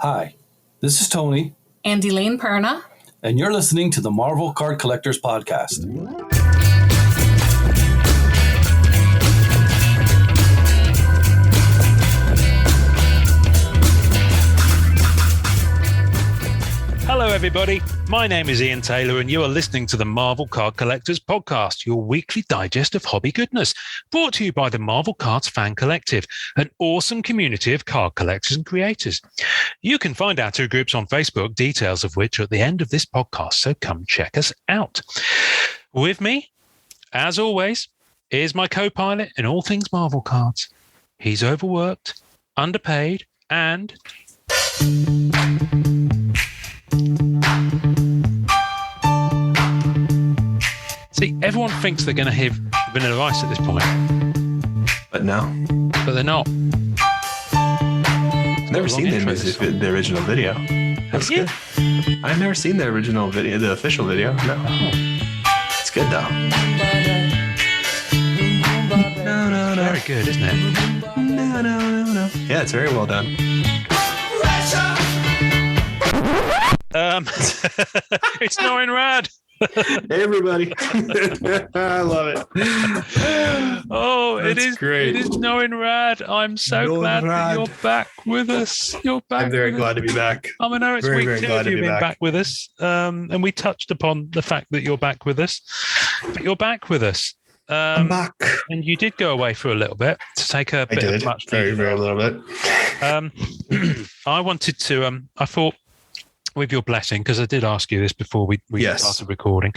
Hi, this is Tony. And Elaine Perna. And you're listening to the Marvel Card Collectors Podcast. Hello, everybody. My name is Ian Taylor, and you are listening to the Marvel Card Collectors Podcast, your weekly digest of hobby goodness, brought to you by the Marvel Cards Fan Collective, an awesome community of card collectors and creators. You can find our two groups on Facebook, details of which are at the end of this podcast, so come check us out. With me, as always, is my co-pilot in all things Marvel cards. He's overworked, underpaid, and... See, everyone thinks they're going to have Vanilla Ice at this point. But no. But they're not. I've never seen the original video. That's good. I've never seen the original video, the official video. No. Oh. It's good, though. No. Very good, isn't it? No. Yeah, it's very well done. It's Norin Rad. Hey, everybody. I love it. Oh, That's it is great. It is Norin Rad. I'm so glad that you're back with us. I'm very glad to be back. I know it's very, week very 2 glad of to you be being back. back with us. And we touched upon the fact that you're back with us. But you're back with us. I'm back. And you did go away for a little bit to take a bit of much very, very little bit. I wanted to, I thought, with your blessing, because I did ask you this before we started recording,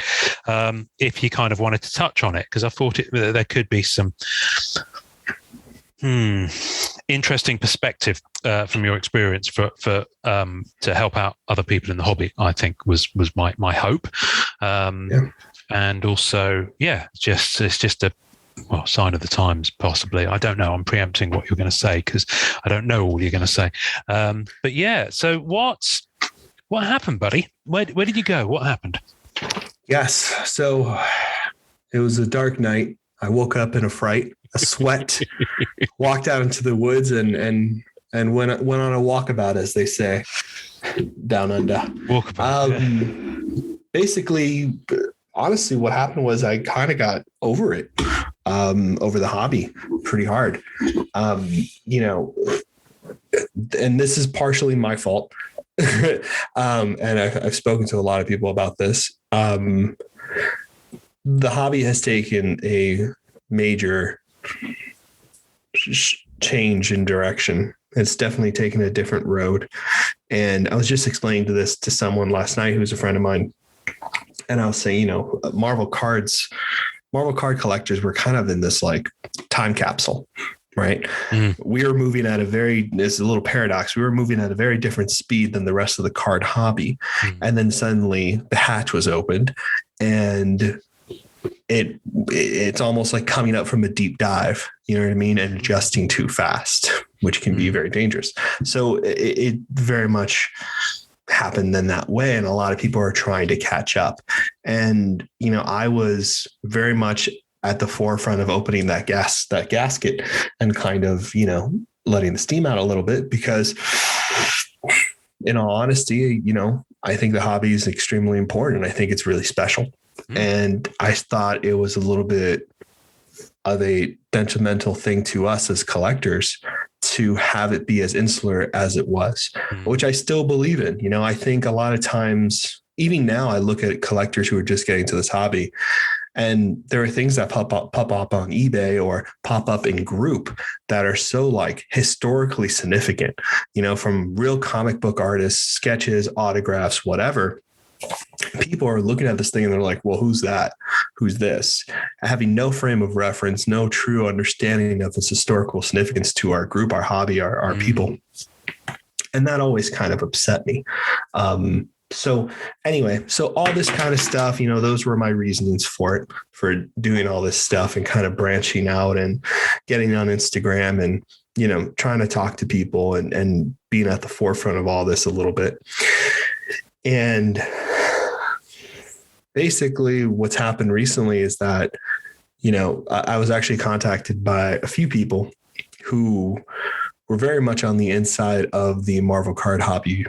if you kind of wanted to touch on it, because I thought there could be some interesting perspective from your experience for to help out other people in the hobby. I think was my hope, and also it's just a sign of the times, possibly. I don't know. I'm preempting what you're going to say because I don't know all you're going to say. But yeah, so what happened, buddy? Where did you go? What happened? Yes. So it was a dark night. I woke up in a fright, a sweat, walked out into the woods and went on a walkabout, as they say, down under. Walkabout. Basically, honestly, what happened was I kind of got over it, over the hobby pretty hard. And this is partially my fault. And I've spoken to a lot of people about this. The hobby has taken a major change in direction. It's definitely taken a different road. And I was just explaining to someone last night who's a friend of mine. And I was saying, Marvel card collectors were kind of in this like time capsule. Right. We were moving at it's a little paradox. We were moving at a very different speed than the rest of the card hobby. And then suddenly the hatch was opened and it's almost like coming up from a deep dive, you know what I mean? And adjusting too fast, which can be very dangerous. So it very much happened in that way. And a lot of people are trying to catch up. And, I was very much at the forefront of opening that gasket and kind of, letting the steam out a little bit, because in all honesty, I think the hobby is extremely important. I think it's really special. And I thought it was a little bit of a detrimental thing to us as collectors to have it be as insular as it was, which I still believe in. I think a lot of times, even now, I look at collectors who are just getting to this hobby, and there are things that pop up on eBay or pop up in group that are so like historically significant, from real comic book artists, sketches, autographs, whatever. People are looking at this thing and they're like, well, who's that? Who's this? Having no frame of reference, no true understanding of its historical significance to our group, our hobby, our people. And that always kind of upset me. So anyway, all this kind of stuff, those were my reasons for doing all this stuff and kind of branching out and getting on Instagram and, trying to talk to people and being at the forefront of all this a little bit. And basically what's happened recently is that, I was actually contacted by a few people who we're very much on the inside of the Marvel card hobby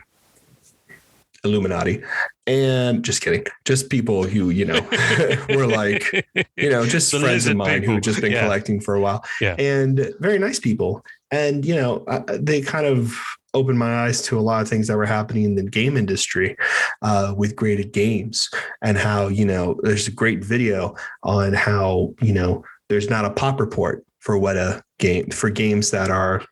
Illuminati. And just kidding. Just people who, were like, just The friends of lizard mine people. who've just been collecting for a while. Yeah. And very nice people. And, they kind of opened my eyes to a lot of things that were happening in the game industry with graded games, and how, there's a great video on how, there's not a pop report for what a game for games that are,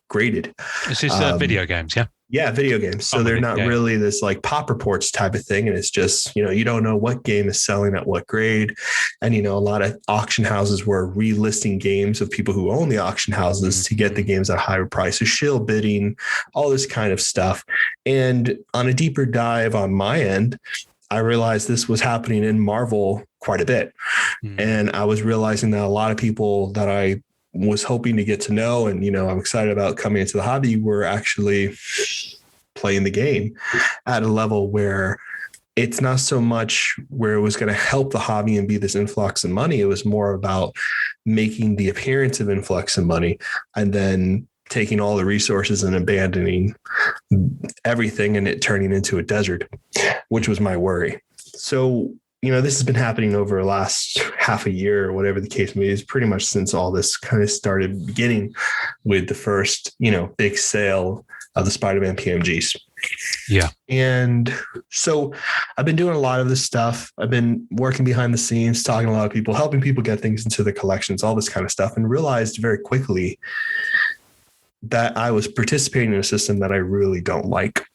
graded. This is video games, yeah? Yeah, video games. So they're not really this like pop reports type of thing. And it's just, you don't know what game is selling at what grade. And, a lot of auction houses were relisting games of people who own the auction houses to get the games at higher prices, shill bidding, all this kind of stuff. And on a deeper dive on my end, I realized this was happening in Marvel quite a bit. And I was realizing that a lot of people that I was hoping to get to know and, I'm excited about coming into the hobby were actually playing the game at a level where it's not so much where it was going to help the hobby and be this influx of money. It was more about making the appearance of influx of money and then taking all the resources and abandoning everything and it turning into a desert, which was my worry. So, this has been happening over the last half a year or whatever the case may be, is pretty much since all this kind of started beginning with the first, big sale of the Spider-Man PMGs. Yeah. And so I've been doing a lot of this stuff. I've been working behind the scenes, talking to a lot of people, helping people get things into the collections, all this kind of stuff, and realized very quickly that I was participating in a system that I really don't like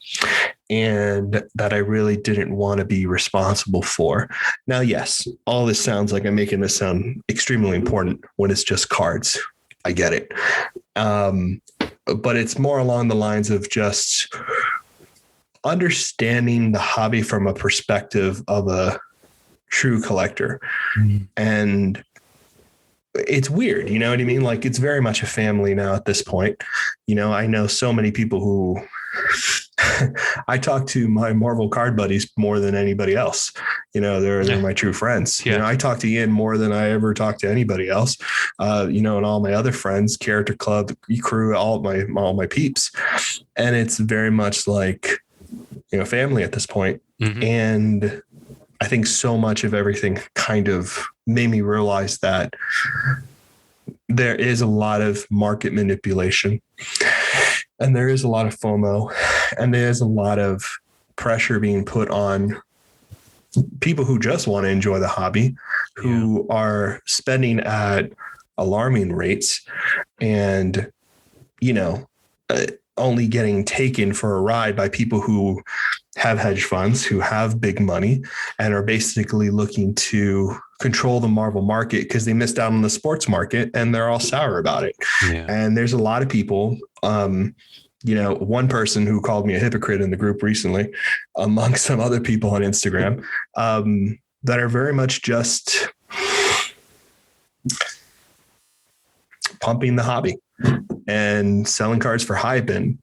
and that I really didn't want to be responsible for. Now, yes, all this sounds like I'm making this sound extremely important when it's just cards. I get it. But it's more along the lines of just understanding the hobby from a perspective of a true collector. And it's weird, you know what I mean? Like, it's very much a family now at this point. I know so many people who I talk to my Marvel card buddies more than anybody else. They're my true friends. Yeah. I talk to Ian more than I ever talk to anybody else. And all my other friends, Character Club, crew, all my peeps. And it's very much like, family at this point. And I think so much of everything kind of made me realize that there is a lot of market manipulation and there is a lot of FOMO and there's a lot of pressure being put on people who just want to enjoy the hobby, who are spending at alarming rates and, only getting taken for a ride by people who have hedge funds, who have big money and are basically looking to control the Marvel market because they missed out on the sports market and they're all sour about it. Yeah. And there's a lot of people, one person who called me a hypocrite in the group recently, among some other people on Instagram, that are very much just pumping the hobby and selling cards for hype. And,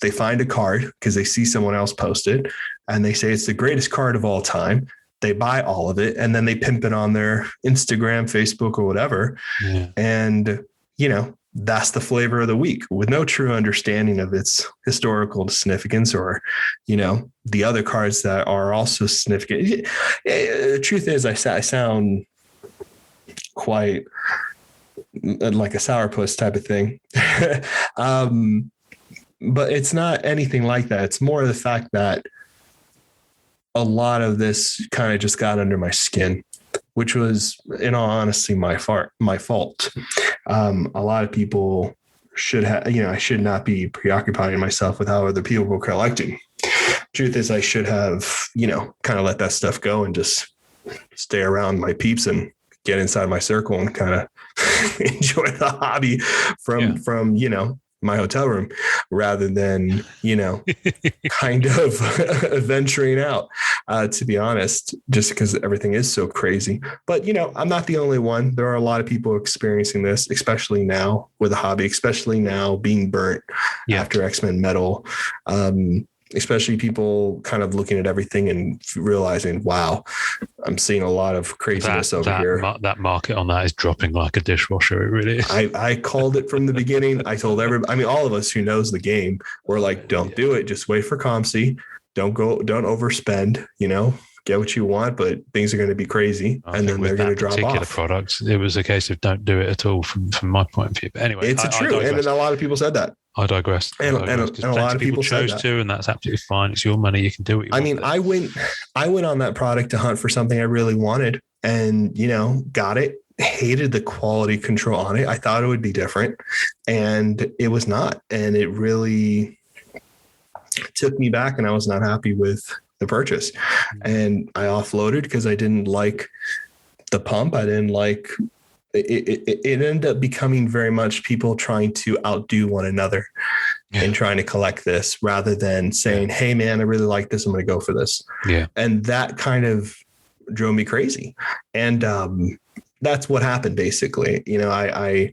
they find a card because they see someone else post it and they say it's the greatest card of all time. They buy all of it and then they pimp it on their Instagram, Facebook, or whatever. Yeah. And, that's the flavor of the week with no true understanding of its historical significance or, the other cards that are also significant. The truth is I sound quite like a sourpuss type of thing. But it's not anything like that. It's more the fact that a lot of this kind of just got under my skin, which was, in all honesty, my fault. A lot of people should have, I should not be preoccupying myself with how other people were collecting. Truth is, I should have, kind of let that stuff go and just stay around my peeps and get inside my circle and kind of enjoy the hobby from, my hotel room rather than, kind of venturing out, to be honest, just because everything is so crazy. But, I'm not the only one. There are a lot of people experiencing this, especially now with the hobby, especially now being burnt after X-Men Metal. especially people kind of looking at everything and realizing, wow, I'm seeing a lot of craziness over here. That market on that is dropping like a dishwasher. It really is. I called it from the beginning. I told everybody, I mean, all of us who knows the game, we're like, don't do it. Just wait for ComC. Don't overspend, get what you want, but things are going to be crazy, and then they're going to drop off. Product, it was a case of don't do it at all from my point of view. But anyway, it's true, and a lot of people said that. I digress. And a lot of people chose to, and that's absolutely fine. It's your money; you can do what you want. I mean, I went on that product to hunt for something I really wanted, and got it. Hated the quality control on it. I thought it would be different, and it was not. And it really took me back, and I was not happy with the purchase. And I offloaded because I didn't like the pump. I didn't like it. It ended up becoming very much people trying to outdo one another and trying to collect this rather than saying, hey man, I really like this. I'm going to go for this. Yeah. And that kind of drove me crazy. And that's what happened basically. I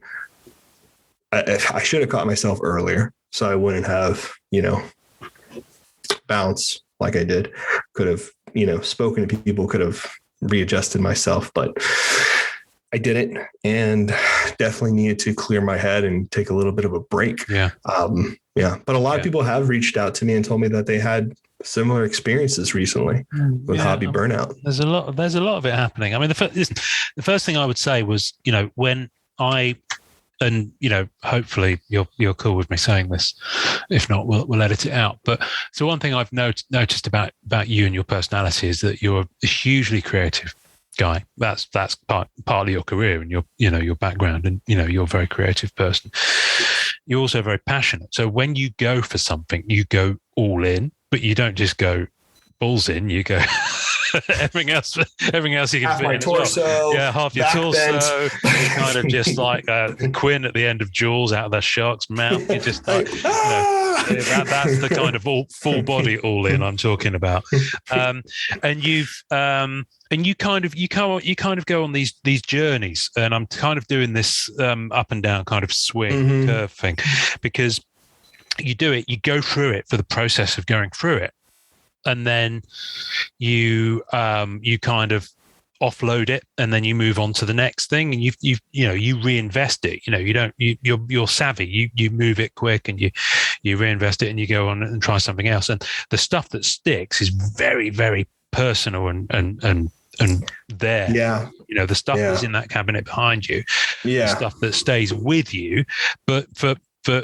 should have caught myself earlier so I wouldn't have, bounce like I did. Could have, spoken to people, could have readjusted myself, but I didn't, and definitely needed to clear my head and take a little bit of a break. Yeah. But a lot of people have reached out to me and told me that they had similar experiences recently with hobby burnout. There's a lot of it happening. I mean, the first thing I would say was, when and hopefully you're cool with me saying this. If not, we'll edit it out. But so one thing I've noticed about you and your personality is that you're a hugely creative guy. That's partly your career and your background, and you're a very creative person. You're also very passionate. So when you go for something, you go all in, but you don't just go balls in. You go. everything else you can half fit my in torso, as well. Yeah, half your torso. You're kind of just like Quinn at the end of Jaws out of the shark's mouth. You're just like, that's the kind of full body all in I'm talking about. And you kind of go on these journeys, and I'm kind of doing this up and down kind of swing curve thing, because you do it, you go through it for the process of going through it. And then you kind of offload it, and then you move on to the next thing, and you reinvest it. You're savvy. You move it quick, and you reinvest it, and you go on and try something else. And the stuff that sticks is very, very personal and there. Yeah. The stuff that's in that cabinet behind you. Yeah. The stuff that stays with you, but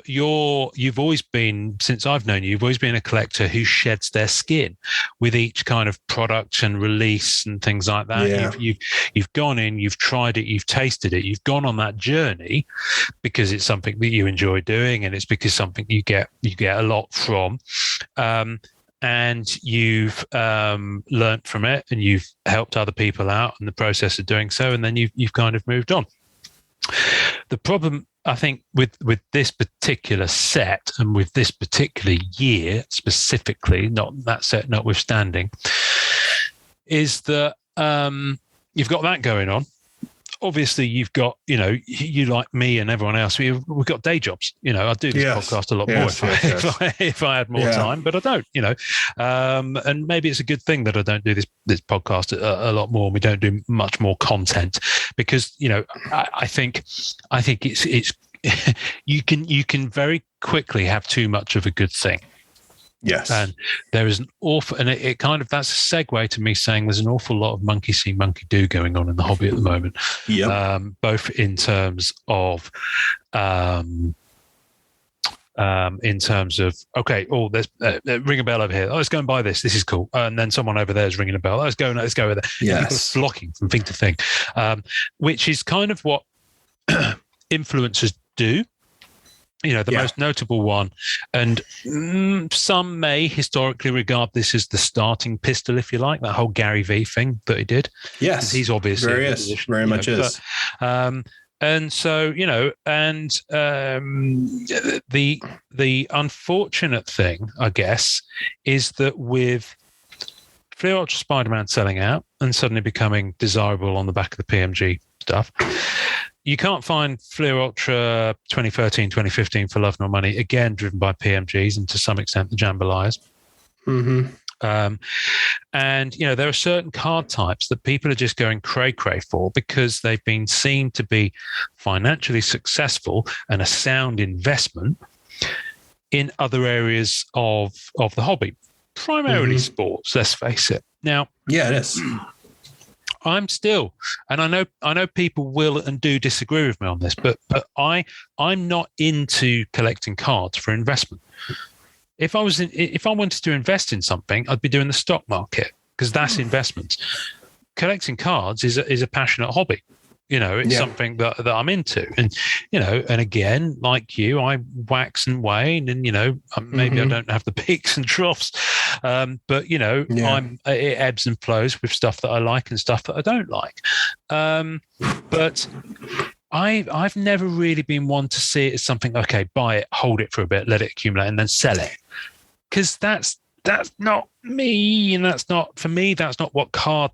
you've always been, since I've known you've always been a collector who sheds their skin with each kind of product and release and things like that. Yeah. You've gone in, you've tried it, you've tasted it, you've gone on that journey because it's something that you enjoy doing, and it's because something you get a lot from. And you've learnt from it, and you've helped other people out in the process of doing so, and then you've kind of moved on. The problem, I think, with this particular set and with this particular year specifically, not that set notwithstanding, is that you've got that going on. Obviously, you've got, you like me and everyone else, we've got day jobs. I'd do this podcast a lot more if I had more time, but I don't, and maybe it's a good thing that I don't do this podcast a lot more. And we don't do much more content because, I think it's you can very quickly have too much of a good thing. Yes. And there is an awful, and it kind of, that's a segue to me saying there's an awful lot of monkey see, monkey do going on in the hobby at the moment. Yeah. Both in terms of, okay, there's ring a bell over here. Oh, let's go and buy this. This is cool. And then someone over there is ringing a bell. Let's go over there. Yes. People are flocking from thing to thing, which is kind of what influencers do. The most notable one, and some may historically regard this as the starting pistol, if you like, that whole Gary V thing that he did. Yes, he's obviously very much is. And so, the unfortunate thing, I guess, is that with Fleer Ultra Spider-Man selling out and suddenly becoming desirable on the back of the PMG stuff, you can't find Fleer Ultra 2013, 2015 for love nor money, again driven by PMGs and to some extent the Jambalayas. Mm-hmm. And, there are certain card types that people are just going cray-cray for because they've been seen to be financially successful and a sound investment in other areas of the hobby, primarily sports, let's face it. Now, yeah, it is. I'm still, and I know people will and do disagree with me on this, but I'm not into collecting cards for investment. If I wanted to invest in something, I'd be doing the stock market because that's investment. Collecting cards is a passionate hobby. It's something that I'm into. And, and again, like you, I wax and wane and, maybe I don't have the peaks and troughs. But, it ebbs and flows with stuff that I like and stuff that I don't like. But I've never really been one to see it as something, okay, buy it, hold it for a bit, let it accumulate and then sell it. Because that's not me. And that's not, for me, that's not what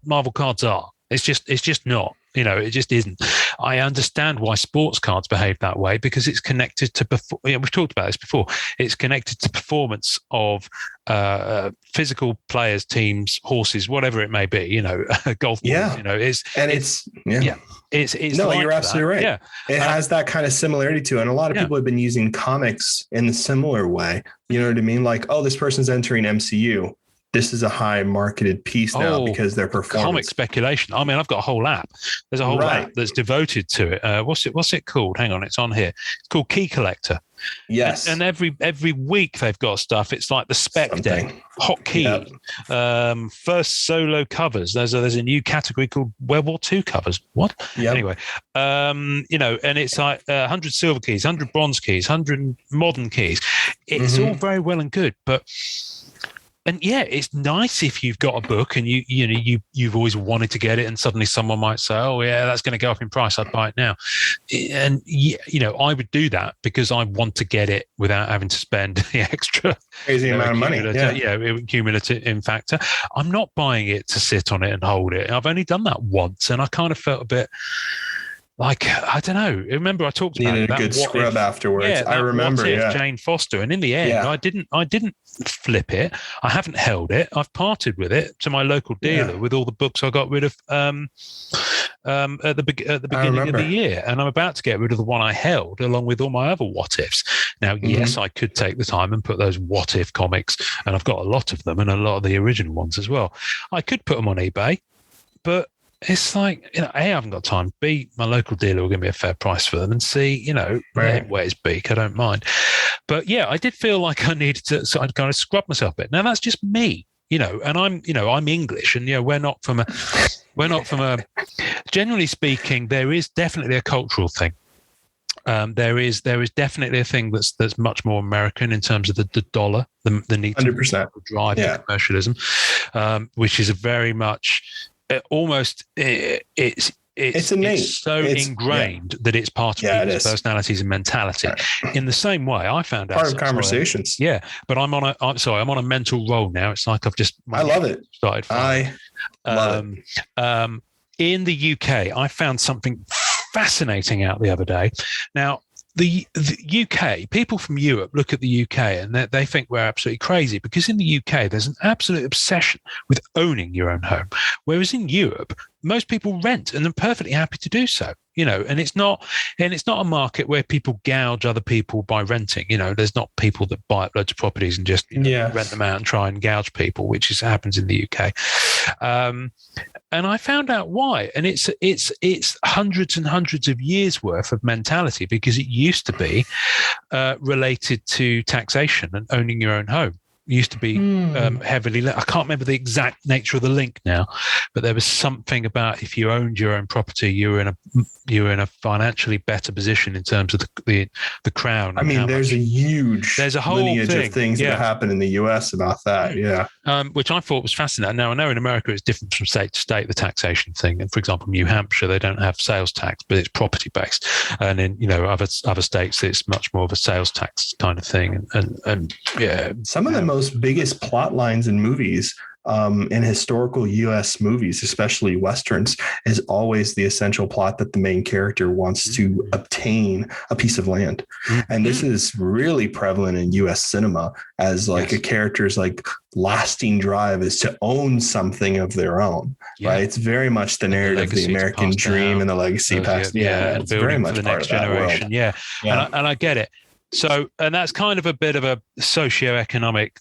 Marvel cards are. It's just not. It just isn't. I understand why sports cards behave that way because it's connected to we've talked about this before. It's connected to performance of physical players, teams, horses, whatever it may be. Golf balls. It's no, like you're absolutely right. Yeah, it has that kind of similarity to it. And a lot of people have been using comics in a similar way. You know what I mean? Like, oh, this person's entering MCU. This is a high marketed piece now because their performance. Comic speculation. I mean, I've got a whole app. There's a whole app that's devoted to it. What's it called? Hang on, it's on here. It's called Key Collector. Yes. And every week they've got stuff. It's like the spec deck, hot key, first solo covers. There's a new category called World War II covers. What? Yep. Anyway, and it's like 100 silver keys, 100 bronze keys, 100 modern keys. It's all very well and good, but. And it's nice if you've got a book and you've always wanted to get it, and suddenly someone might say, "Oh yeah, that's going to go up in price. I'd buy it now." And I would do that because I want to get it without having to spend the extra crazy amount of money. Cumulative in factor. I'm not buying it to sit on it and hold it. I've only done that once, and I kind of felt a bit. Like, I don't know. Remember, I talked about needed a good scrub afterwards. I remember. Jane Foster, and in the end, I didn't flip it. I haven't held it. I've parted with it to my local dealer with all the books I got rid of at the beginning of the year, and I'm about to get rid of the one I held along with all my other what ifs. Now, yes, I could take the time and put those what if comics, and I've got a lot of them and a lot of the original ones as well. I could put them on eBay, but. It's like, A, I haven't got time. B, my local dealer will give me a fair price for them. And C, let him wear his beak. I don't mind. But I did feel like I needed to sort of kind of scrub myself a bit. Now that's just me, and I'm English, and we're not from a. Generally speaking, there is definitely a cultural thing. There is definitely a thing that's much more American in terms of the dollar, the need 100% to drive commercialism, which is a very much. It's innate. It's so ingrained that it's part of people's personalities and mentality. In the same way, I found out part of conversations. But I'm on a mental roll now. It's like I've just. I love it. Started. I love it. In the UK, I found something fascinating out the other day. Now. The UK, people from Europe look at the UK and they think we're absolutely crazy because in the UK, there's an absolute obsession with owning your own home. Whereas in Europe, most people rent and they're perfectly happy to do so, and it's not a market where people gouge other people by renting. There's not people that buy up loads of properties and just rent them out and try and gouge people, which happens in the UK. And I found out why. And it's hundreds and hundreds of years worth of mentality because it used to be related to taxation and owning your own home. It used to be heavily. I can't remember the exact nature of the link now, but there was something about if you owned your own property, you were in a financially better position in terms of the crown. I mean, there's a whole lineage of things that happen in the US about that. Yeah. Which I thought was fascinating. Now I know in America it's different from state to state, the taxation thing. And for example, New Hampshire, they don't have sales tax, but it's property based. And in other states, it's much more of a sales tax kind of thing. And some of the most most biggest plot lines in movies, in historical US movies, especially Westerns, is always the essential plot that the main character wants to obtain a piece of land. And this is really prevalent in US cinema as like a character's like lasting drive is to own something of their own, right? It's very much the narrative, the American dream and the legacy passed. And it's very much for the part next of that generation. world. And I get it. So, and that's kind of a bit of a socioeconomic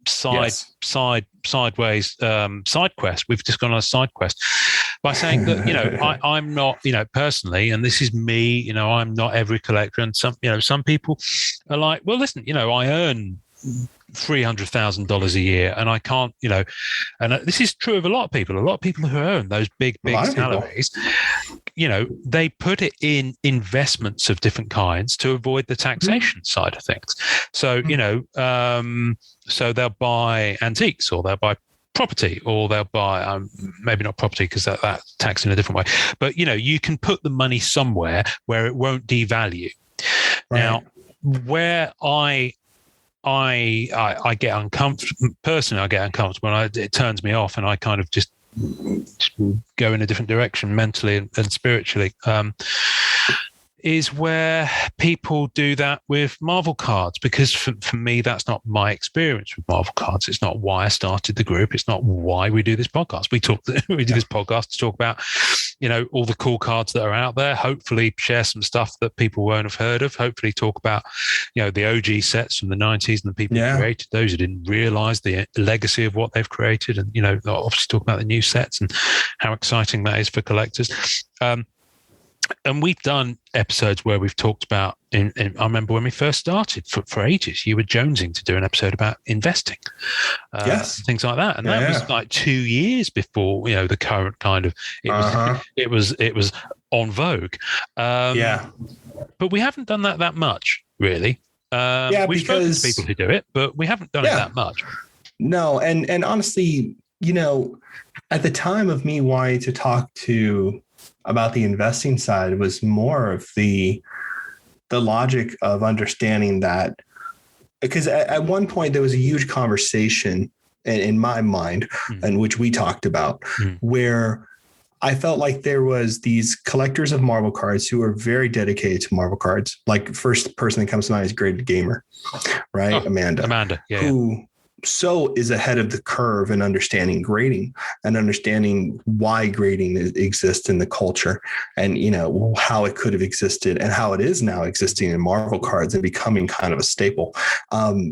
sideways side quest. We've just gone on a side quest by saying that, you know, I'm not, you know, personally, and this is me, you know, I'm not every collector. And some people are like, well, listen, you know, I earn $300,000 a year, and I can't, you know, and this is true of a lot of people. A lot of people who earn those big salaries, you know, they put it in investments of different kinds to avoid the taxation side of things. So, you know, so they'll buy antiques, or they'll buy property, or they'll buy maybe not property because that's taxed in a different way. But, you know, you can put the money somewhere where it won't devalue. Right. Now, where I get uncomfortable. Personally, I get uncomfortable, and it turns me off, and I kind of just go in a different direction mentally and spiritually. Is where people do that with Marvel cards, because for me, that's not my experience with Marvel cards. It's not why I started the group. It's not why we do this podcast. We do this podcast to talk about, you know, all the cool cards that are out there. Hopefully share some stuff that people won't have heard of. Hopefully talk about, you know, the OG sets from the 90s and the people who created those, who didn't realize the legacy of what they've created. And, you know, obviously talk about the new sets and how exciting that is for collectors. And we've done episodes where we've talked about, I remember when we first started, for ages, you were jonesing to do an episode about investing, things like that. And that was like 2 years before, you know, the current kind of, it was on vogue. But we haven't done that much, really. We've spoken to people who do it, but we haven't done it that much. No. And honestly, you know, at the time of me wanting to talk about the investing side was more of the logic of understanding that, because at one point there was a huge conversation in my mind, in which we talked about, where I felt like there was these collectors of Marvel cards who are very dedicated to Marvel cards. Like, first person that comes to mind is Graded Gamer, right? Amanda, who so is ahead of the curve in understanding grading and understanding why grading exists in the culture, and, you know, how it could have existed and how it is now existing in Marvel cards and becoming kind of a staple,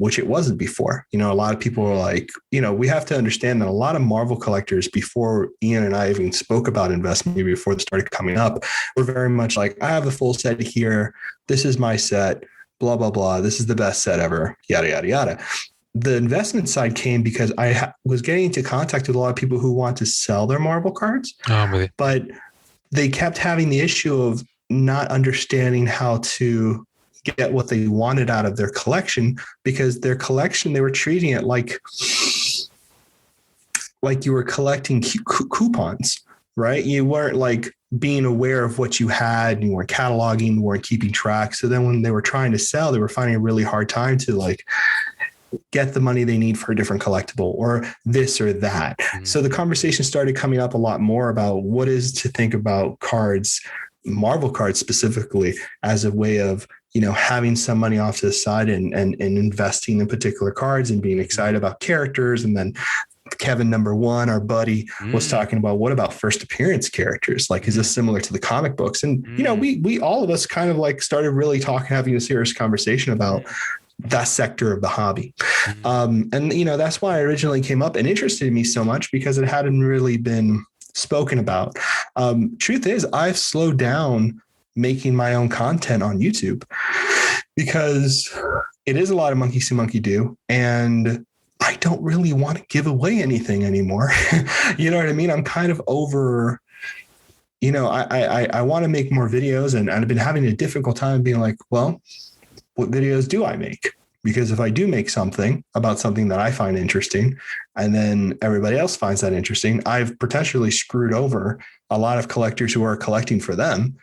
which it wasn't before. You know, a lot of people are like, you know, we have to understand that a lot of Marvel collectors, before Ian and I even spoke about investment, maybe before it started coming up, were very much like, I have the full set here. This is my set, blah, blah, blah. This is the best set ever, yada, yada, yada. The investment side came because I was getting into contact with a lot of people who want to sell their Marvel cards, but they kept having the issue of not understanding how to get what they wanted out of their collection, because their collection, they were treating it like you were collecting coupons, right? You weren't like being aware of what you had, you weren't cataloging, you weren't keeping track. So then when they were trying to sell, they were finding a really hard time to like get the money they need for a different collectible or this or that. So the conversation started coming up a lot more about what is to think about cards, Marvel cards specifically, as a way of, you know, having some money off to the side and investing in particular cards and being excited about characters. And then Kevin, number one, our buddy, was talking about, what about first appearance characters? Like, is this similar to the comic books? And, you know, we all of us kind of like started really having a serious conversation about that sector of the hobby. And, you know, that's why I originally came up and interested me so much, because it hadn't really been spoken about. Truth is, I've slowed down making my own content on YouTube because it is a lot of monkey see, monkey do. And I don't really want to give away anything anymore. You know what I mean? I'm kind of over, you know, I want to make more videos, and I've been having a difficult time being like, well, what videos do I make? Because if I do make something about something that I find interesting, and then everybody else finds that interesting, I've potentially screwed over a lot of collectors who are collecting for them.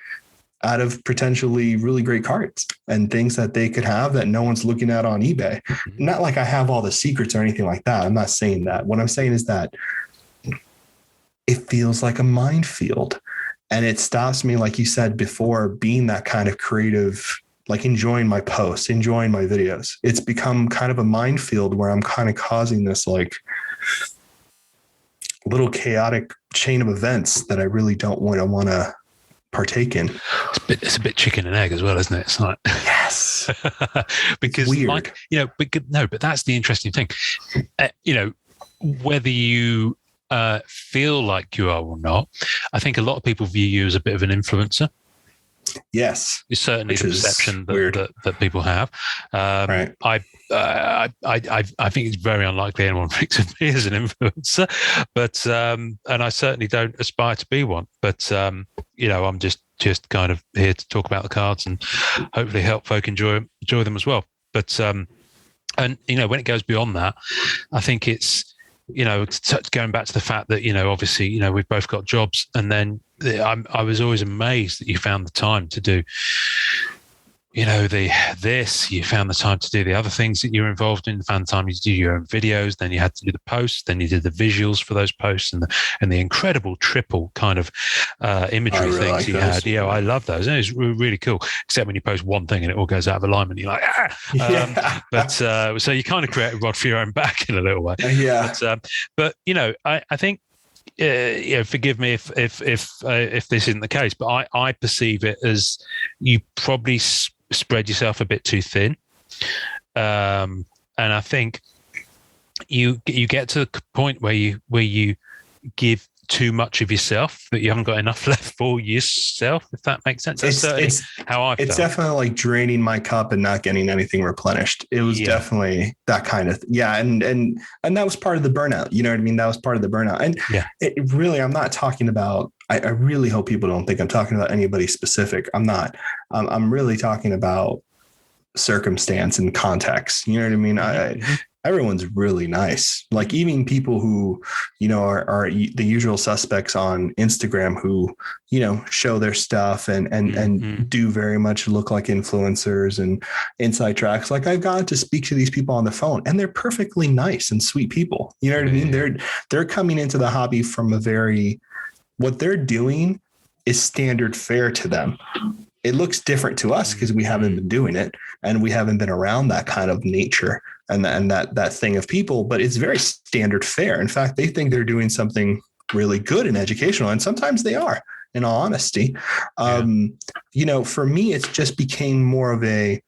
out of potentially really great cards and things that they could have that no one's looking at on eBay. Not like I have all the secrets or anything like that. I'm not saying that. What I'm saying is that it feels like a minefield, and it stops me, like you said before, being that kind of creative, like enjoying my posts, enjoying my videos. It's become kind of a minefield where I'm kind of causing this like little chaotic chain of events that I really don't want to partake in. It's a bit chicken and egg as well, isn't it? It's like, yes, because weird. like, but that's the interesting thing. Whether you feel like you are or not, I think a lot of people view you as a bit of an influencer. Yes, it's certainly the perception that people have. Right. I think it's very unlikely anyone thinks of me as an influencer, but and I certainly don't aspire to be one. But I'm just kind of here to talk about the cards and hopefully help folk enjoy them as well. But and when it goes beyond that, I think it's going back to the fact that obviously we've both got jobs, and then I was always amazed that you found the time to do you found the time to do the other things that you're involved in, found the time to do your own videos, then you had to do the posts, then you did the visuals for those posts, and the incredible triple kind of imagery really things like you those. had. Yeah, I love those. And it's really cool, except when you post one thing and it all goes out of alignment, you're like, so you kind of create a rod for your own back in a little way. Yeah. But I think, forgive me if this isn't the case, but I perceive it as you probably spread yourself a bit too thin, and I think you get to the point where you give too much of yourself, that you haven't got enough left for yourself, if that makes sense. That's certainly how I felt. It's definitely like draining my cup and not getting anything replenished. It was definitely that kind of and that was part of the burnout. You know what I mean? That was part of the burnout. And it really, I'm not talking about, I really hope people don't think I'm talking about anybody specific. I'm not. I'm really talking about circumstance and context. You know what I mean? Everyone's really nice. Like even people who, are the usual suspects on Instagram who, show their stuff and do very much look like influencers and inside tracks. Like I've gotten to speak to these people on the phone, and they're perfectly nice and sweet people. You know what I mean? They're coming into the hobby from what they're doing is standard fare to them. It looks different to us because we haven't been doing it and we haven't been around that kind of nature and that thing of people, but it's very standard fare. In fact, they think they're doing something really good and educational, and sometimes they are, in all honesty. For me, it's just became more of a,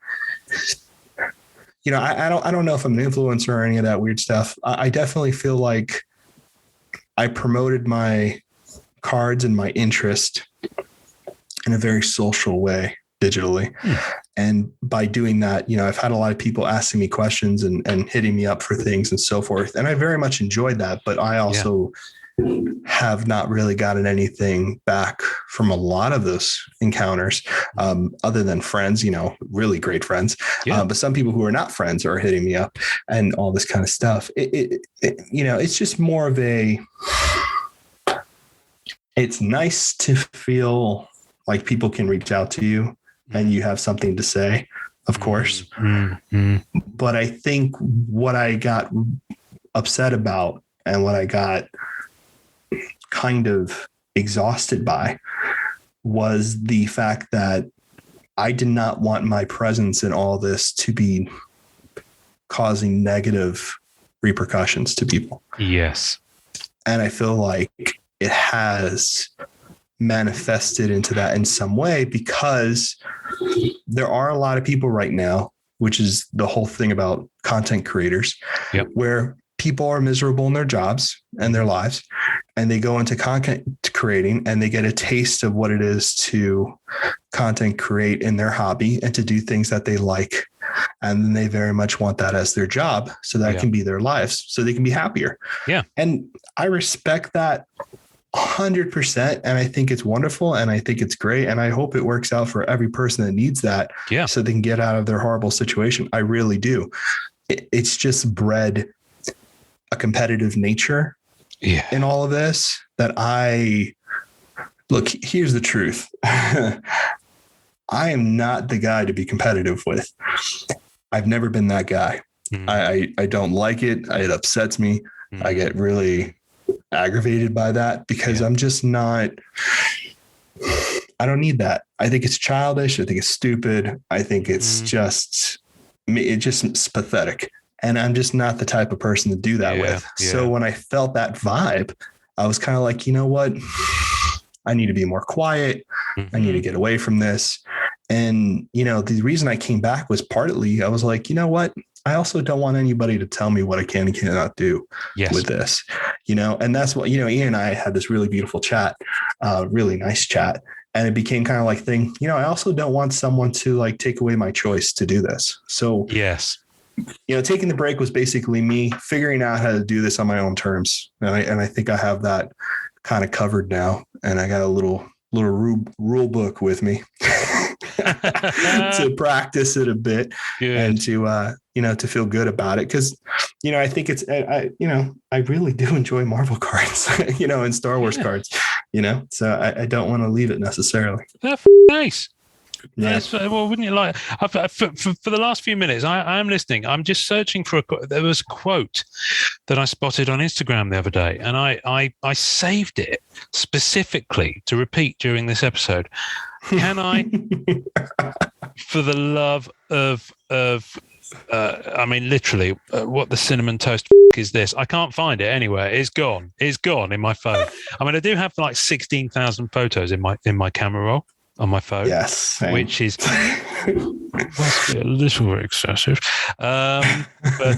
I don't know if I'm an influencer or any of that weird stuff. I definitely feel like I promoted my cards and my interest in a very social way digitally. And by doing that, I've had a lot of people asking me questions and hitting me up for things and so forth. And I very much enjoyed that, but I also have not really gotten anything back from a lot of those encounters, other than friends, really great friends. But some people who are not friends are hitting me up and all this kind of stuff. It's just more of it's nice to feel like people can reach out to you and you have something to say, of course. But I think what I got upset about and what I got kind of exhausted by was the fact that I did not want my presence in all this to be causing negative repercussions to people. Yes. And I feel like it has manifested into that in some way, because there are a lot of people right now, which is the whole thing about content creators, where people are miserable in their jobs and their lives, and they go into content creating and they get a taste of what it is to content create in their hobby and to do things that they like. And then they very much want that as their job, so that can be their lives, so they can be happier. Yeah. And I respect that 100%. And I think it's wonderful. And I think it's great. And I hope it works out for every person that needs that, so they can get out of their horrible situation. I really do. It's just bred a competitive nature in all of this that look, here's the truth. I am not the guy to be competitive with. I've never been that guy. I don't like it. It upsets me. I get really aggravated by that because I'm just not, I don't need that. I think it's childish. I think it's stupid. I think it's just pathetic. And I'm just not the type of person to do that with. Yeah. So when I felt that vibe, I was kind of like, you know what? I need to be more quiet. I need to get away from this. And, you know, the reason I came back was partly I was like, you know what? I also don't want anybody to tell me what I can and cannot do with this, you know, and that's what, you know, Ian and I had this really beautiful chat, really nice chat. And it became kind of like thing, you know, I also don't want someone to like take away my choice to do this. So, you know, taking the break was basically me figuring out how to do this on my own terms. And I think I have that kind of covered now. And I got a little rule book with me to practice it a bit and to, you know, to feel good about it. Cause, you know, I think it's, you know, I really do enjoy Marvel cards, you know, and Star Wars cards, you know, so I don't want to leave it necessarily. That's nice. Yeah. Well, wouldn't you like for the last few minutes? I am listening. I'm just searching for there was a quote that I spotted on Instagram the other day, and I saved it specifically to repeat during this episode. Can I, for the love of I mean, literally, what the cinnamon toast is this? I can't find it anywhere. It's gone. It's gone in my phone. I mean, I do have like 16,000 photos in my camera roll on my phone, which is must be a little excessive. But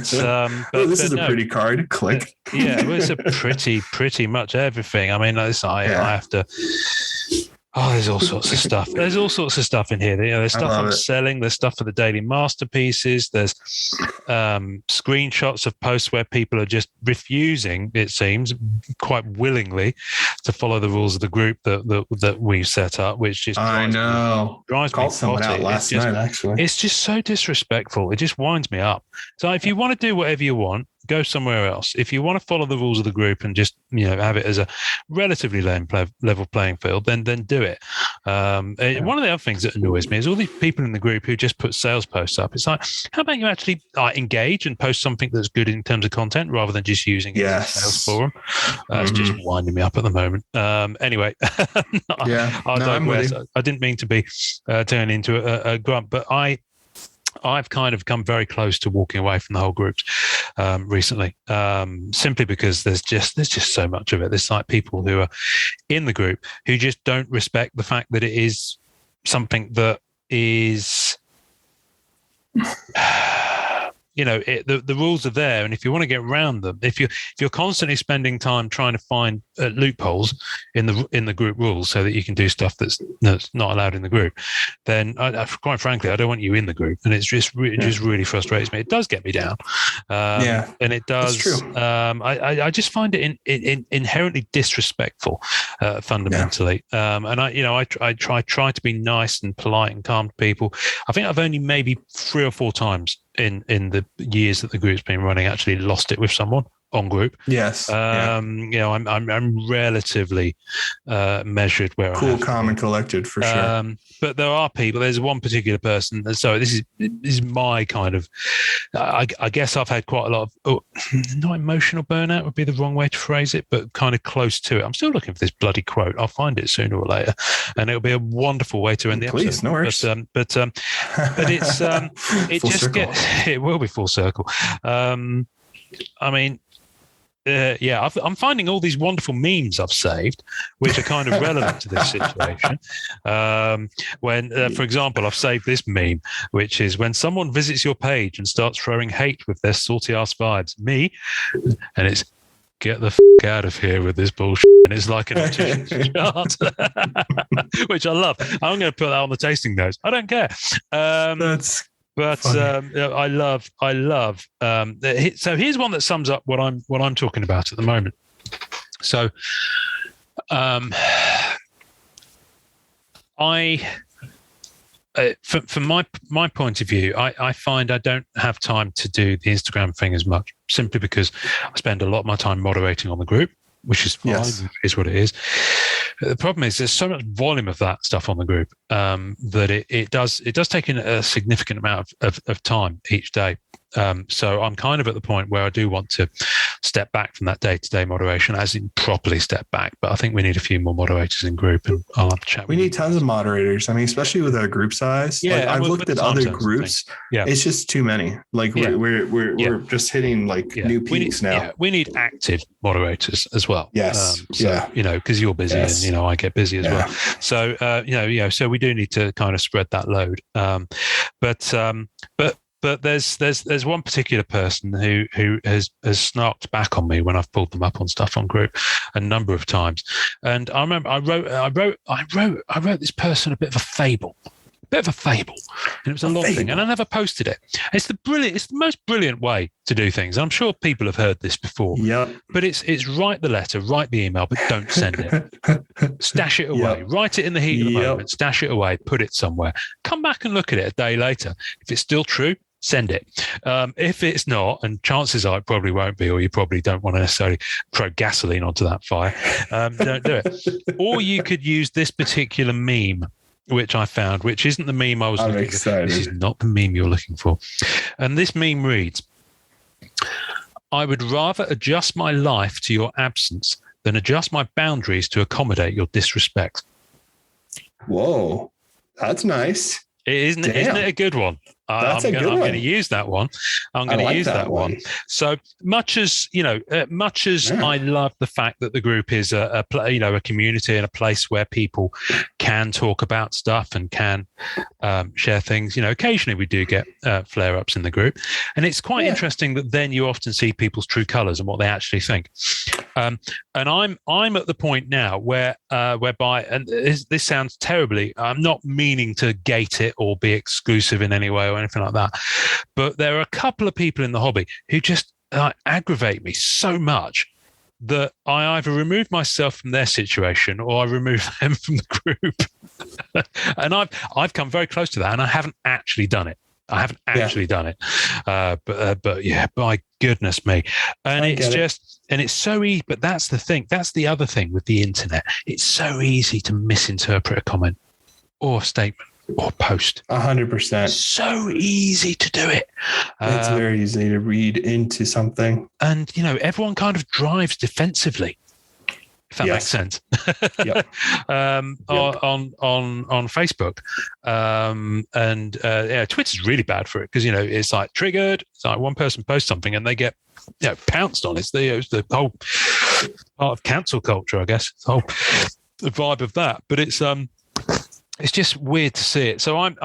this is a pretty card. Click. Well, it's a pretty much everything. I mean, I have to. Oh, there's all sorts of stuff. There's all sorts of stuff in here. You know, there's stuff I'm selling. There's stuff for the daily masterpieces. There's screenshots of posts where people are just refusing, it seems, quite willingly, to follow the rules of the group that we've set up, which just drives me called someone out last night, actually. It's just so disrespectful. It just winds me up. So if you want to do whatever you want, go somewhere else. If you want to follow the rules of the group and just, you know, have it as a relatively level playing field, then do it. One of the other things that annoys me is all these people in the group who just put sales posts up. It's like, how about you actually engage and post something that's good in terms of content rather than just using it as a sales forum? It's just winding me up at the moment. Anyway, I'll digress. I didn't mean to be turned into a grunt, but I've kind of come very close to walking away from the whole group recently, simply because there's just so much of it. There's like people who are in the group who just don't respect the fact that it is something that is, you know, the rules are there, and if you want to get around them, if you're constantly spending time trying to find loopholes in the group rules so that you can do stuff that's not allowed in the group, then quite frankly, I don't want you in the group, and it just really frustrates me. It does get me down, and it does. That's true. I just find it inherently disrespectful, fundamentally, and I try to be nice and polite and calm to people. I think I've only maybe 3 or 4 times in the years that the group's been running actually lost it with someone on group. You know, I'm relatively measured where cool, calm and collected for sure. But there are people. There's one particular person. So this is my kind of. I guess I've had quite a lot of not emotional burnout would be the wrong way to phrase it, but kind of close to it. I'm still looking for this bloody quote. I'll find it sooner or later, and it'll be a wonderful way to end the episode. No worries. But it's it full just circle. it will be full circle. I mean. I'm finding all these wonderful memes I've saved, which are kind of relevant to this situation. When, for example, I've saved this meme, which is when someone visits your page and starts throwing hate with their salty ass vibes, me, and it's get the out of here with this bullshit. And it's like an optician's chart, which I love. I'm going to put that on the tasting notes. I don't care. But I love. So here's one that sums up what I'm talking about at the moment. So, from my point of view, I find I don't have time to do the Instagram thing as much, simply because I spend a lot of my time moderating on the group. which is fine. Yes. Is what it is. The problem is there's so much volume of that stuff on the group that it does take in a significant amount of time each day. So I'm kind of at the point where I do want to step back from that day-to-day moderation, as in properly step back. But I think we need a few more moderators in group, and I'll have a chat. We need tons of moderators. I mean, especially with our group size. Yeah, like I've looked at other groups. Yeah, it's just too many. Like we're just hitting like new peaks now. Yeah, we need active moderators as well. Yes. Because you're busy and I get busy as well. So so we do need to kind of spread that load. But there's one particular person who has snarked back on me when I've pulled them up on stuff on group a number of times. And I remember I wrote this person a bit of a fable. And it was a long thing, and I never posted it. It's the most brilliant way to do things. I'm sure people have heard this before. Yeah. But it's write the letter, write the email, but don't send it. Stash it away. Yep. Write it in the heat of the moment. Stash it away. Put it somewhere. Come back and look at it a day later. If it's still true, send it. If it's not, and chances are it probably won't be, or you probably don't want to necessarily throw gasoline onto that fire, don't do it. Or you could use this particular meme, which I found, which isn't the meme I was looking for. This is not the meme you're looking for. And this meme reads, I would rather adjust my life to your absence than adjust my boundaries to accommodate your disrespect. Whoa, that's nice. Isn't it a good one? I'm going to use that one. I'm going to use that one. So much as I love the fact that the group is a community and a place where people can talk about stuff and can share things. Occasionally we do get flare-ups in the group, and it's quite interesting that then you often see people's true colours and what they actually think. And I'm at the point now whereby, and this sounds terribly, I'm not meaning to gate it or be exclusive in any way or anything like that, but there are a couple of people in the hobby who just aggravate me so much that I either remove myself from their situation or I remove them from the group. And I've come very close to that, and I haven't actually done it. But yeah, by goodness me. And it's so easy. But that's the thing. That's the other thing with the internet. It's so easy to misinterpret a comment or a statement or post. 100%. So easy to do it. It's very easy to read into something. And, everyone kind of drives defensively. If that makes sense. Yep. On Facebook. Twitter's really bad for it because, it's like triggered. It's like one person posts something and they get pounced on. It's the whole part of cancel culture, I guess. The vibe of that. But it's just weird to see it. So I'm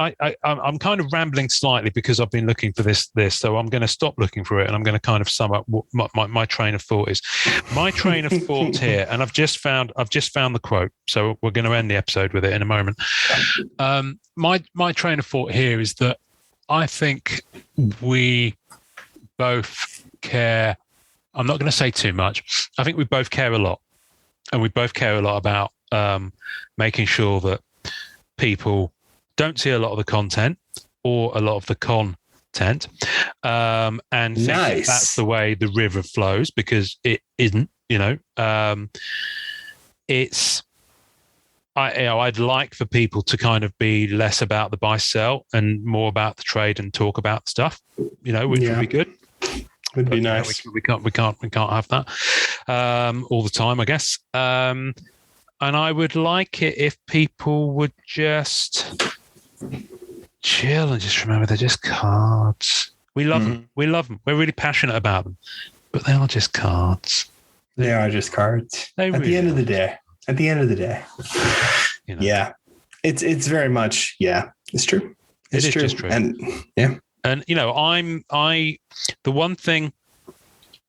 kind of rambling slightly because I've been looking for this. So I'm going to stop looking for it, and I'm going to kind of sum up what my train of thought is. My train of thought here, and I've just found the quote. So we're going to end the episode with it in a moment. My train of thought here is that I think we both care. I'm not going to say too much. I think we both care a lot, and we both care a lot about making sure that people don't see a lot of the content or a lot of the content and think that's the way the river flows, because it isn't. I'd like for people to kind of be less about the buy sell and more about the trade and talk about stuff, which would be good. Would be nice. We can't have that all the time, I guess. And I would like it if people would just chill and just remember they're just cards. We love them. We love them. We're really passionate about them, but they are just cards. They are just cards. At the end of the day. Yeah. It's very much, it's true. It's true. Just true. And the one thing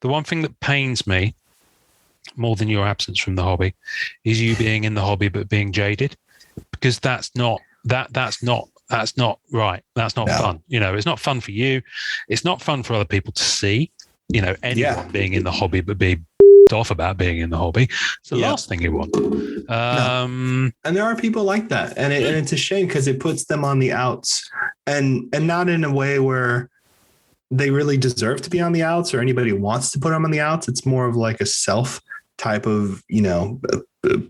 that pains me more than your absence from the hobby is you being in the hobby but being jaded, because that's not right. That's not fun. It's not fun for you. It's not fun for other people to see. Anyone being in the hobby but be off about being in the hobby. It's the last thing you want. And there are people like that, and it's a shame because it puts them on the outs, and not in a way where they really deserve to be on the outs or anybody wants to put them on the outs. It's more of like a self type of,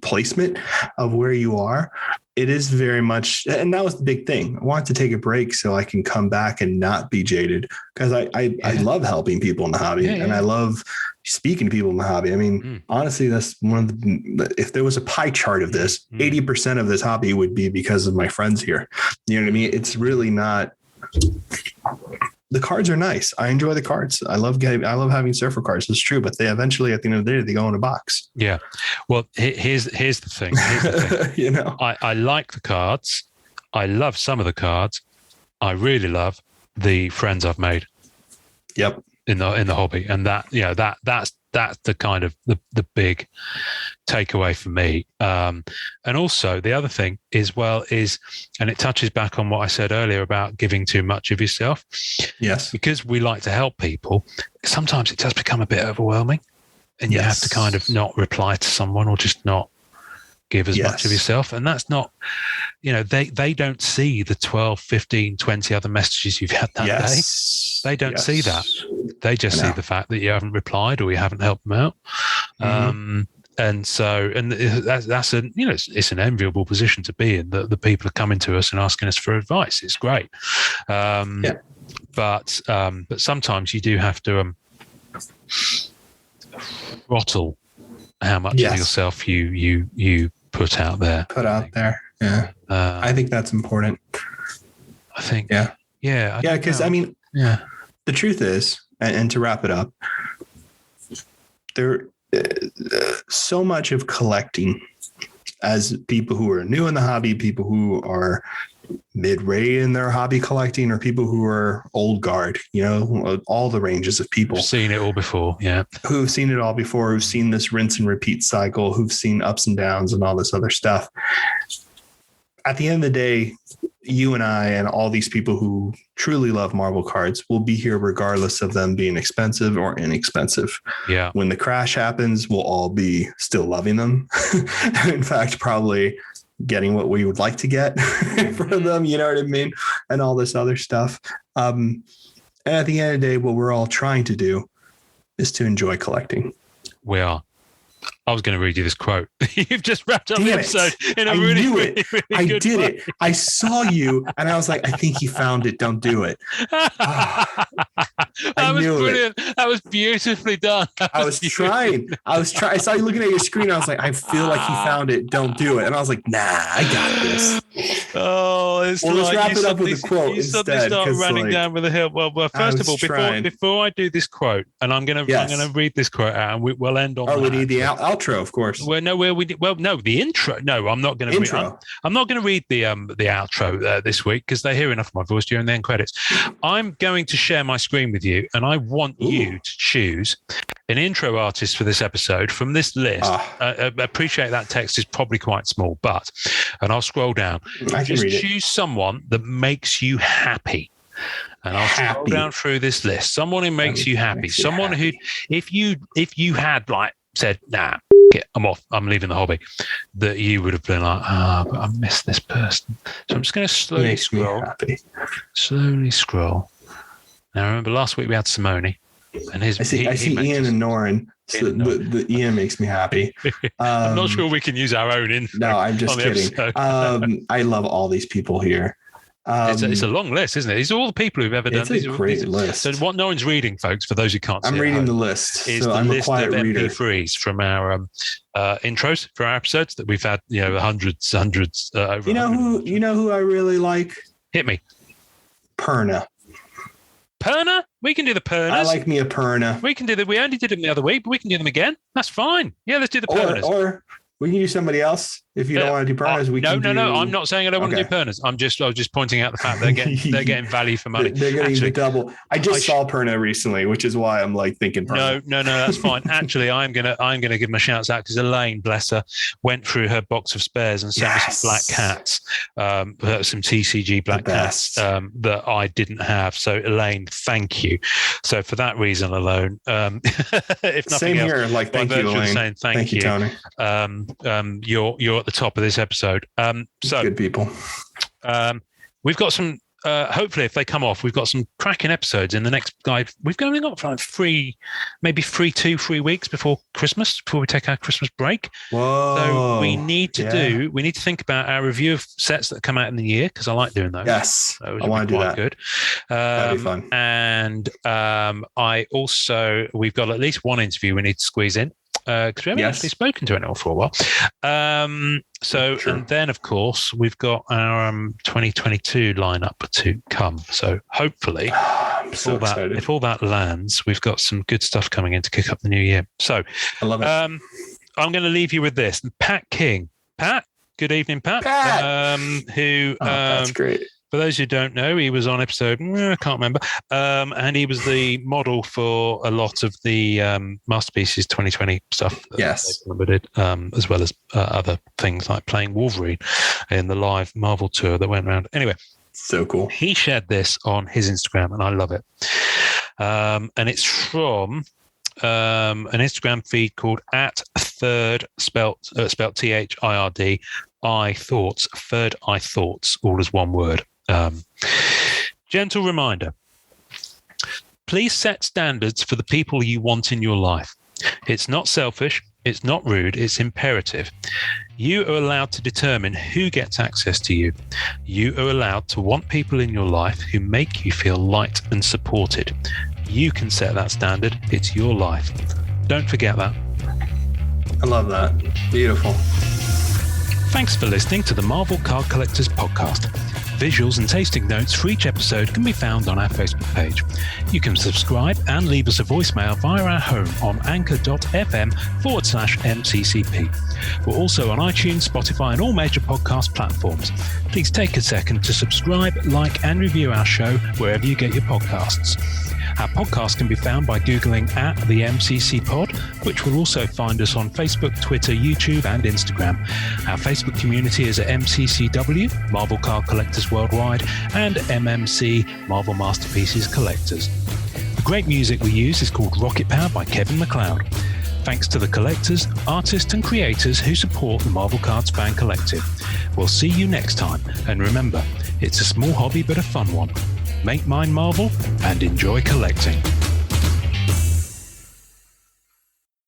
placement of where you are, it is very much, and that was the big thing. I wanted to take a break so I can come back and not be jaded, because I love helping people in the hobby, and I love speaking to people in the hobby. I mean, honestly, that's one of the, if there was a pie chart of this, 80% of this hobby would be because of my friends here. You know what I mean? It's really not. The cards are nice. I enjoy the cards. I love having surfer cards. It's true, but they eventually, at the end of the day, they go in a box. Yeah. Well, here's the thing. I like the cards. I love some of the cards. I really love the friends I've made. Yep. In the hobby, and that's the kind of the big takeaway for me. And also the other thing is, and it touches back on what I said earlier about giving too much of yourself. Yes. Because we like to help people, sometimes it does become a bit overwhelming, and you have to kind of not reply to someone or just not give as much of yourself. And that's not, they don't see the 12, 15, 20 other messages you've had that day. They don't see that. They just see the fact that you haven't replied or you haven't helped them out. And so, that's it's an enviable position to be in, that the people are coming to us and asking us for advice. It's great. But sometimes you do have to throttle how much of yourself you put out there. Yeah. I think that's important. I think. Yeah. Because the truth is, and to wrap it up, there so much of collecting, as people who are new in the hobby, people who are mid-way in their hobby collecting, or people who are old guard, all the ranges of people. Who've seen it all before. Yeah. Who've seen it all before, who've seen this rinse and repeat cycle, who've seen ups and downs and all this other stuff. At the end of the day, you and I and all these people who truly love Marvel cards will be here regardless of them being expensive or inexpensive. Yeah. When the crash happens, we'll all be still loving them. In fact, probably getting what we would like to get from them, you know what I mean? And all this other stuff. And at the end of the day, what we're all trying to do is to enjoy collecting. We are. I was going to read you this quote. You've just wrapped up the episode in a really good I did it. I saw you and I was like, I think you found it. Don't do it. That was brilliant. That was beautifully done. I was trying. I saw you looking at your screen. I was like, I feel like he found it. Don't do it. And I was like, nah, I got this. Oh, it's let's wrap it up with a quote instead. Start running down with a hill. Well, first of all, before I do this quote, and I'm going to read this quote out, and we'll end on. We need the outro, of course. No, the intro. No, I'm not going to read. I'm not going to read the outro this week, because they hear enough of my voice during the end credits. I'm going to share my screen with you, and I want you to choose an intro artist for this episode from this list. I appreciate that text is probably quite small, and I'll scroll down. Just choose someone that makes you happy. And I'll scroll down through this list. Someone who makes you happy. Someone who, if you had said, nah, I'm off, I'm leaving the hobby, that you would have been like, but I miss this person. So I'm just going to slowly scroll. Now, remember last week we had Simone, and I see Ian and Norin. So the Ian makes me happy. I'm not sure we can use our own intro. No, I'm just kidding. I love all these people here. It's a long list, isn't it? These are all the people who've ever done. It's a great list. So what Norin's reading, folks, for those who can't see, I'm reading the list. Is the list of MP3s from our intros for our episodes that we've had, hundreds over. You know who I really like? Hit me. Perna. Perna? We can do the Pernas. I like me a Perna. We can do that. We only did them the other week, but we can do them again. That's fine. Yeah, let's do the Pernas. Or we can use somebody else if you don't want to do Pernas. No. I'm not saying I don't want to do Pernas. I was just pointing out the fact they're getting value for money. They're getting the double. I saw Perna recently, which is why I'm thinking Perna. No, that's fine. Actually, I'm gonna give them a shout out, because Elaine, bless her, went through her box of spares and sent me some black cats, some TCG black cats that I didn't have. So Elaine, thank you. So for that reason alone, if nothing else, here. Thank you, Elaine. Saying thank you, Tony. You're at the top of this episode. So good people. We've got some hopefully, if they come off, we've got some cracking episodes in the next guide. We've only got for like 3 weeks before Christmas, before we take our Christmas break. Whoa. So we need to think about our review of sets that come out in the year, because I like doing those. Yes, I want to do that. Good. That'd be fun. And we've got at least one interview we need to squeeze in, because we haven't actually spoken to anyone for a while. And then, of course, we've got our 2022 lineup to come. So hopefully, if all that lands, we've got some good stuff coming in to kick up the new year. So I love it. I'm going to leave you with this. Pat King. Pat, good evening, Pat. That's great. For those who don't know, he was on episode, I can't remember, and he was the model for a lot of the Masterpieces 2020 stuff. Yes. Did, as well as other things like playing Wolverine in the live Marvel tour that went around. Anyway. So cool. He shared this on his Instagram, and I love it. And it's from an Instagram feed called @third, spelt THIRD, I thoughts, third I thoughts, all as one word. Gentle reminder. Please set standards for the people you want in your life. It's not selfish. It's not rude. It's imperative. You are allowed to determine who gets access to you. You are allowed to want people in your life who make you feel liked and supported. You can set that standard. It's your life. Don't forget that. I love that. Beautiful. Thanks for listening to the Marvel Card Collectors Podcast. Visuals and tasting notes for each episode can be found on our Facebook page. You can subscribe and leave us a voicemail via our home on anchor.fm/MCCP. We're also on iTunes, Spotify, and all major podcast platforms. Please take a second to subscribe, like, and review our show wherever you get your podcasts. Our podcast can be found by Googling @the MCC Pod, which will also find us on Facebook, Twitter, YouTube, and Instagram. Our Facebook community is at MCCW, Marvel Card Collectors Worldwide, and MMC, Marvel Masterpieces Collectors. The great music we use is called Rocket Power by Kevin MacLeod. Thanks to the collectors, artists, and creators who support the Marvel Cards Fan Collective. We'll see you next time, and remember, it's a small hobby but a fun one. Make mine Marvel and enjoy collecting.